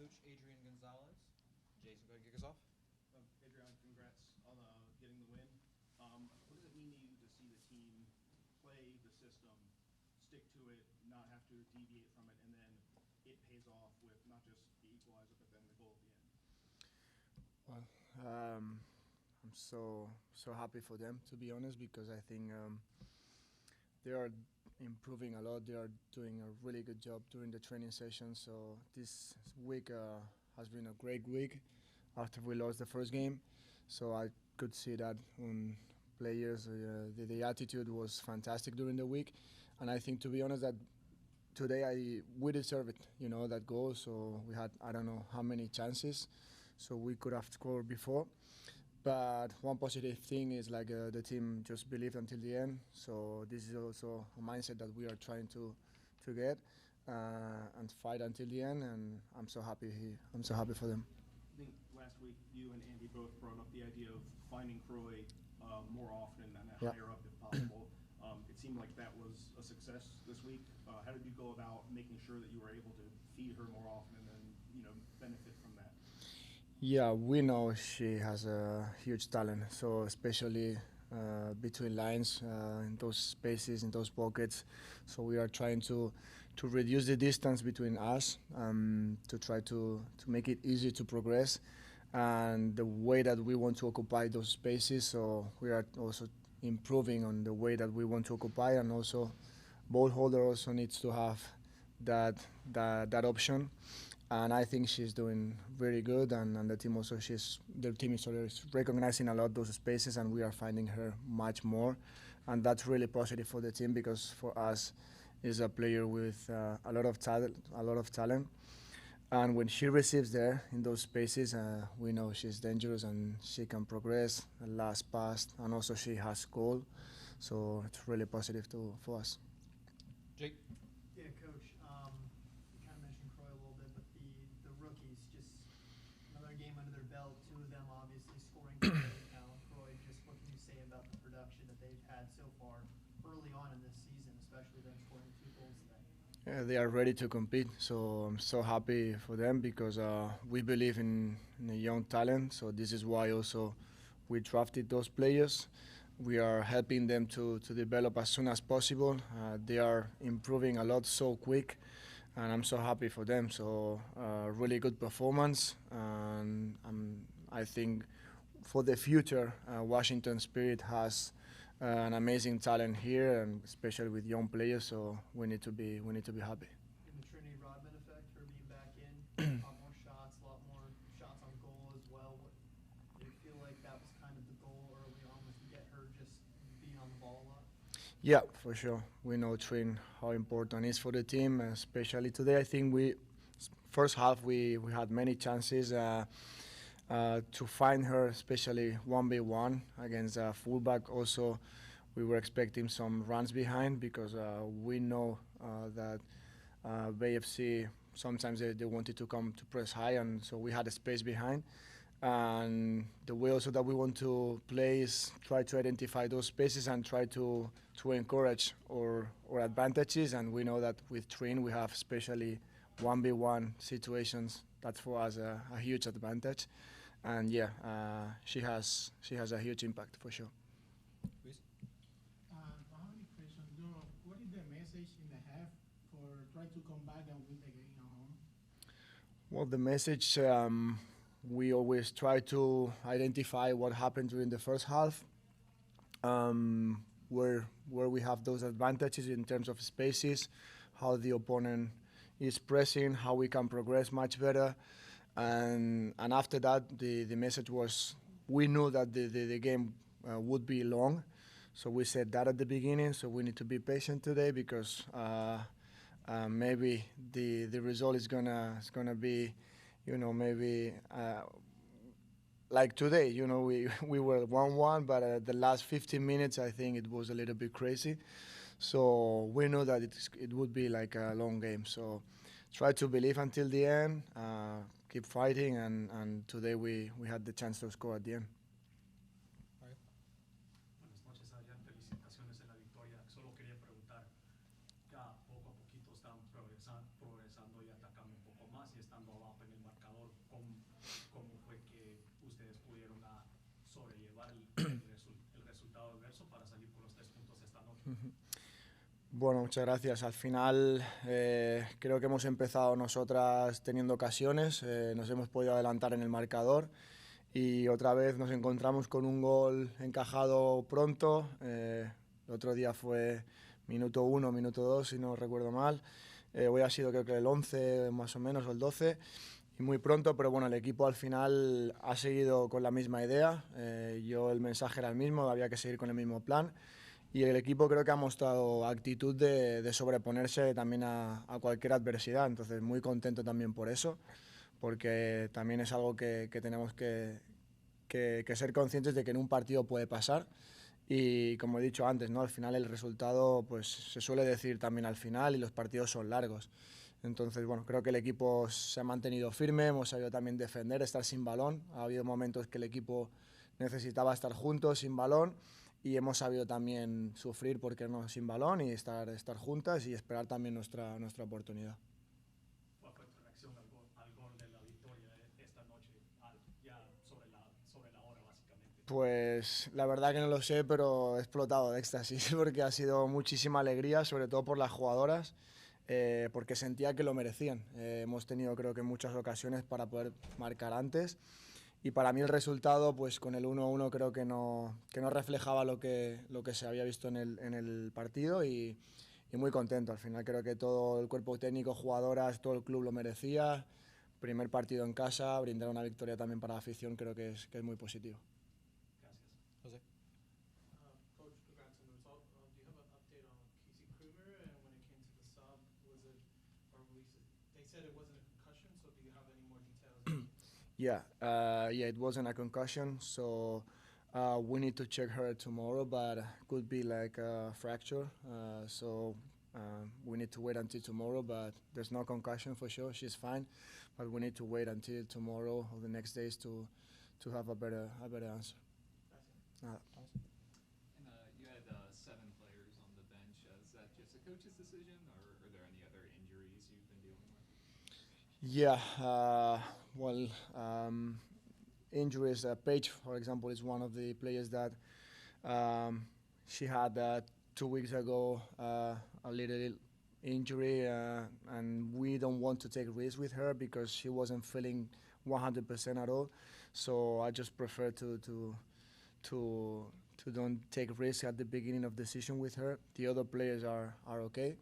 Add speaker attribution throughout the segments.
Speaker 1: Coach Adrián González. Jason, go ahead and kick us off.
Speaker 2: Adrián, congrats on getting the win. What does it mean to you to see the team play the system, stick to it, not have to deviate from it, and then it pays off with not just the equalizer, but then the goal at the end?
Speaker 3: I'm so happy for them, to be honest, because I think they are improving a lot. They are doing a really good job during the training session. So this week has been a great week after we lost the first game. So I could see that on players. The attitude was fantastic during the week, and I think, to be honest, that today we deserve it. That goal. So we had, I don't know how many chances, so we could have scored before. But one positive thing is the team just believed until the end. So this is also a mindset that we are trying to get and fight until the end. And I'm so happy. I'm so happy for them.
Speaker 2: I think last week you and Andy both brought up the idea of finding Croy more often and higher up if possible. It seemed like that was a success this week. How did you go about making sure that you were able to feed her more often and then benefit from that?
Speaker 3: Yeah, we know she has a huge talent. So especially between lines, in those spaces, in those pockets. So we are trying to reduce the distance between us, to try to make it easy to progress, and the way that we want to occupy those spaces. So we are also improving on the way that we want to occupy, and also ball holder also needs to have that option. And I think she's doing very good, and the team also the team is recognizing a lot those spaces, and we are finding her much more, and that's really positive for the team, because for us is a player with a lot of talent, and when she receives there in those spaces, we know she's dangerous and she can progress, the last pass, and also she has goal, so it's really positive for us.
Speaker 1: Jake.
Speaker 4: Yeah, Coach. You kind of mentioned Croy a little bit, but the rookies, just another game under their belt. Two of them obviously scoring today. Croy, just what can you say about the production that they've had so far early on in this season, especially them scoring 2 goals today?
Speaker 3: Yeah, they are ready to compete, so I'm so happy for them, because we believe in a young talent. So this is why also we drafted those players. We are helping them to develop as soon as possible. They are improving a lot so quick, and I'm so happy for them. So really good performance, and I think for the future, Washington Spirit has an amazing talent here, and especially with young players. So we need to be happy.
Speaker 4: In the Trinity Rodman effect, her being back in, a lot more shots, a lot more shots on goal as well. Do you feel like that was kind of the goal early on, was to get her just being on the ball a lot?
Speaker 3: Yeah, for sure. We know Trin how important it is for the team, especially today. I think first half we had many chances to find her, especially 1v1 against a fullback. Also, we were expecting some runs behind, because we know that BFC sometimes they wanted to come to press high, and so we had a space behind. And the way also that we want to play is try to identify those spaces and try to encourage our advantages. And we know that with Trin we have especially 1v1 situations. That's for us a huge advantage. And yeah, she has a huge impact for sure.
Speaker 1: Please.
Speaker 5: I have a question. What is the message in the half for try to come back and win the game at home?
Speaker 3: Well, the message, we always try to identify what happened during the first half, where we have those advantages in terms of spaces, how the opponent is pressing, how we can progress much better, and after that the message was, we knew that the game would be long, so we said that at the beginning. So we need to be patient today, because maybe the result is gonna be, maybe like today. We were 1-1, but the last 15 minutes I think it was a little bit crazy. So we know that it would be like a long game. So try to believe until the end, keep fighting, and today we had the chance to score at the end.
Speaker 6: Buenas noches, Adrián. Felicitaciones en la victoria. Solo quería preguntar, ya poco a poquito están progresando y atacando un poco más y estando abajo en el marcador. sobrellevar el resultado adverso para salir con los 3 puntos esta noche.
Speaker 3: Bueno, muchas gracias. Al final creo que hemos empezado nosotras teniendo ocasiones, nos hemos podido adelantar en el marcador y otra vez nos encontramos con un gol encajado pronto. El otro día fue minuto 1, minuto 2, si no recuerdo mal. Hoy ha sido creo que el 11 más o menos, o el 12, y muy pronto, pero bueno, el equipo al final ha seguido con la misma idea. El mensaje era el mismo, había que seguir con el mismo plan. Y el equipo creo que ha mostrado actitud de sobreponerse también a cualquier adversidad. Entonces, muy contento también por eso, porque también es algo que tenemos que ser conscientes de que en un partido puede pasar. Y como he dicho antes, ¿no? Al final el resultado pues se suele decir también al final y los partidos son largos. Entonces, bueno, creo que el equipo se ha mantenido firme, hemos sabido también defender, estar sin balón. Ha habido momentos que el equipo necesitaba estar juntos, sin balón, y hemos sabido también sufrir porque no sin balón y estar juntas y esperar también nuestra oportunidad.
Speaker 6: ¿Cuál fue tu reacción al gol de la victoria esta noche, ya sobre la hora básicamente?
Speaker 3: Pues la verdad que no lo sé, pero he explotado de éxtasis porque ha sido muchísima alegría, sobre todo por las jugadoras, porque sentía que lo merecían. Hemos tenido creo que muchas ocasiones para poder marcar antes. Y para mí el resultado, pues con el 1-1 creo que no reflejaba lo que se había visto en el partido y muy contento. Al final creo que todo el cuerpo técnico, jugadoras, todo el club lo merecía. Primer partido en casa, brindar una victoria también para la afición creo que es muy positivo.
Speaker 6: Gracias.
Speaker 1: Jose.
Speaker 5: Coach, congrats on the result. Do you have an update on Casey Kruger? And when it came to the sub, they said it wasn't a concussion, so do you have any more details?
Speaker 3: Yeah, it wasn't a concussion, so we need to check her tomorrow, but could be like a fracture. So we need to wait until tomorrow, but there's no concussion for sure. She's fine, but we need to wait until tomorrow or the next days to have a better answer.
Speaker 6: Gracias.
Speaker 7: And you had 7 players on the bench. Is that just a coach's decision, or are there any other injuries you've been dealing with?
Speaker 3: Yeah, injuries. Paige, for example, is one of the players that she had 2 weeks ago a little injury, and we don't want to take risks with her because she wasn't feeling 100% at all. So I just prefer to don't take risks at the beginning of the season with her. The other players are okay.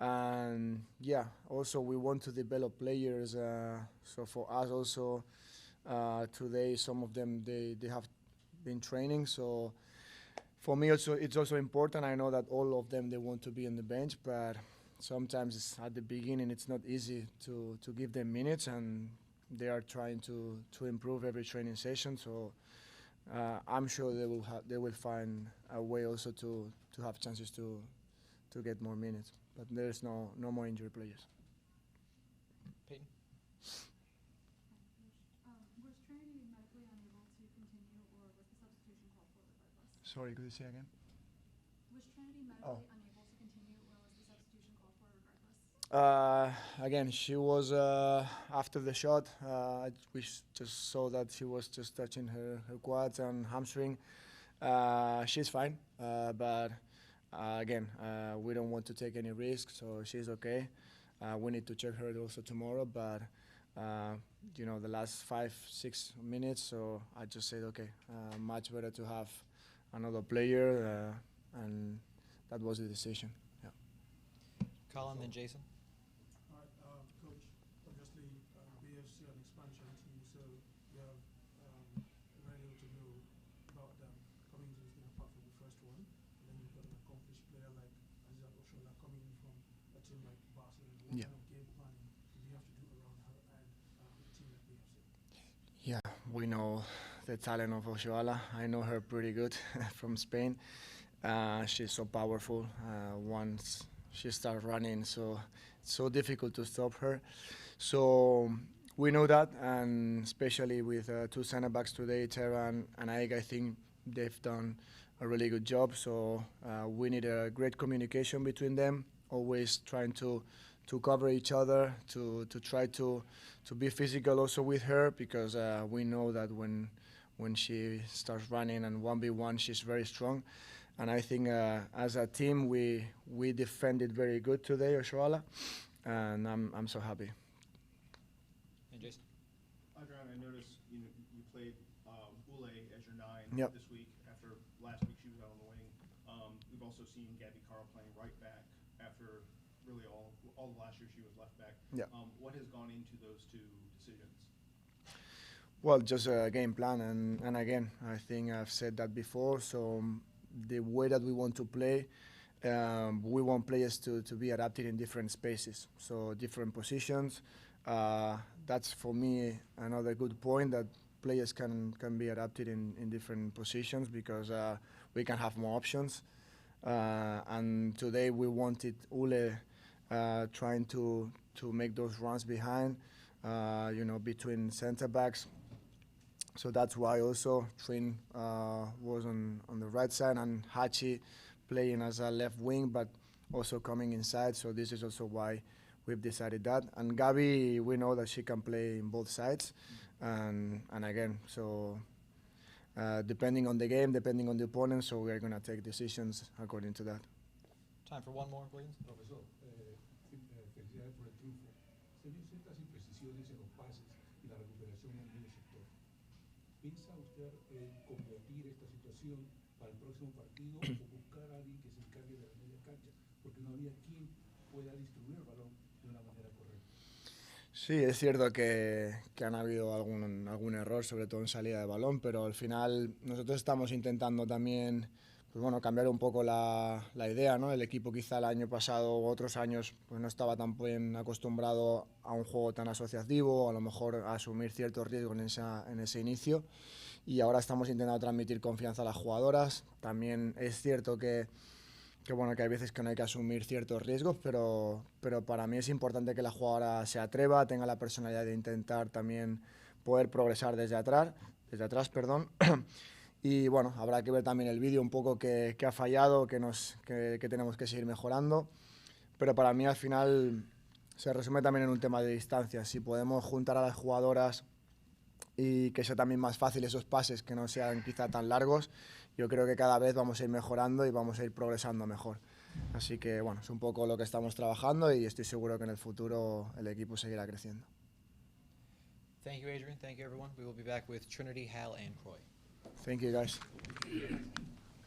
Speaker 3: And yeah, also we want to develop players. So for us also, today some of them they have been training. So for me also it's also important. I know that all of them they want to be on the bench, but sometimes at the beginning it's not easy to give them minutes, and they are trying to improve every training session. So I'm sure they will find a way also to have chances to get more minutes. But there's no more injury players.
Speaker 1: Peyton.
Speaker 8: Was Trinity medically unable to continue, or was the substitution called for regardless?
Speaker 3: Sorry, could you say again?
Speaker 8: Was Trinity medically unable to continue, or was the substitution called for regardless?
Speaker 3: Again, she was after the shot. We just saw that she was just touching her quads and hamstring. She's fine, but again, we don't want to take any risks, so she's okay. We need to check her also tomorrow, but the last 5-6 minutes, so I just said, okay, much better to have another player, and that was the decision. Yeah.
Speaker 1: Colin, then Jason.
Speaker 5: All right, Coach, obviously BFC an expansion team, so you have very little to know about them coming into this game apart from the first one. And then you've got an accomplished player like Adrián coming in from a team like Barcelona. What
Speaker 3: Yeah.
Speaker 5: kind of game planning do you have to do around her and a team like BFC?
Speaker 3: Yeah, we know the talent of Oshoala. I know her pretty good from Spain. She's so powerful. Once she starts running, so it's so difficult to stop her. So we know that, and especially with 2 center backs today, Tara and Aig, I think they've done a really good job. So we need a great communication between them, always trying to cover each other, to try to be physical also with her, because we know that when when she starts running and 1v1, she's very strong. And I think as a team, we defended very good today, Oshoala, and I'm so happy.
Speaker 1: And Jason?
Speaker 2: Adrián, I noticed you played Ule as your 9
Speaker 3: Yep.
Speaker 2: this week after last week she was out on the wing. We've also seen Gabby Carl playing right back after really all the last year she was left back.
Speaker 3: Yep.
Speaker 2: What has gone into those two decisions?
Speaker 3: Well, just a game plan, and again, I think I've said that before. So the way that we want to play, we want players to be adapted in different spaces, so different positions. That's for me another good point, that players can be adapted in different positions, because we can have more options. And today we wanted Ule trying to make those runs behind, between center backs. So that's why also Trin was on the right side, and Hachi playing as a left wing, but also coming inside. So this is also why we've decided that. And Gabi, we know that she can play in both sides. And again, so depending on the game, depending on the opponent, so we're going to take decisions according to that.
Speaker 1: Time for one more, Williams.
Speaker 9: Profesor, felicidades por el triunfo. Se vio ciertas imprecisiones en los pases y la recuperación en el medio sector. ¿Piensa usted convertir esta situación para el próximo partido o buscar a alguien que se encargue de la media cancha? Porque no había quien pueda distribuir el balón de una manera correcta.
Speaker 3: Sí, es cierto que han habido algún error, sobre todo en salida de balón, pero al final nosotros estamos intentando también, pues bueno, cambiar un poco la idea, ¿no? El equipo quizá el año pasado u otros años pues no estaba tan bien acostumbrado a un juego tan asociativo, a lo mejor a asumir ciertos riesgos en ese inicio, y ahora estamos intentando transmitir confianza a las jugadoras. También es cierto que hay veces que no hay que asumir ciertos riesgos, pero para mí es importante que la jugadora se atreva, tenga la personalidad de intentar también poder progresar desde atrás, y bueno, habrá que ver también el vídeo un poco que ha fallado, que tenemos que seguir mejorando, pero para mí al final se resume también en un tema de distancia. Si podemos juntar a las jugadoras y que sea también más fácil esos pases, que no sean quizá tan largos, yo creo que cada vez vamos a ir mejorando y vamos a ir progresando mejor. Así que bueno, es un poco lo que estamos trabajando, y estoy seguro que en el futuro el equipo seguirá creciendo.
Speaker 1: Thank you, Adrian. Thank you, everyone. We will be back with Trinity, Hal, and Croy.
Speaker 3: Thank you, guys.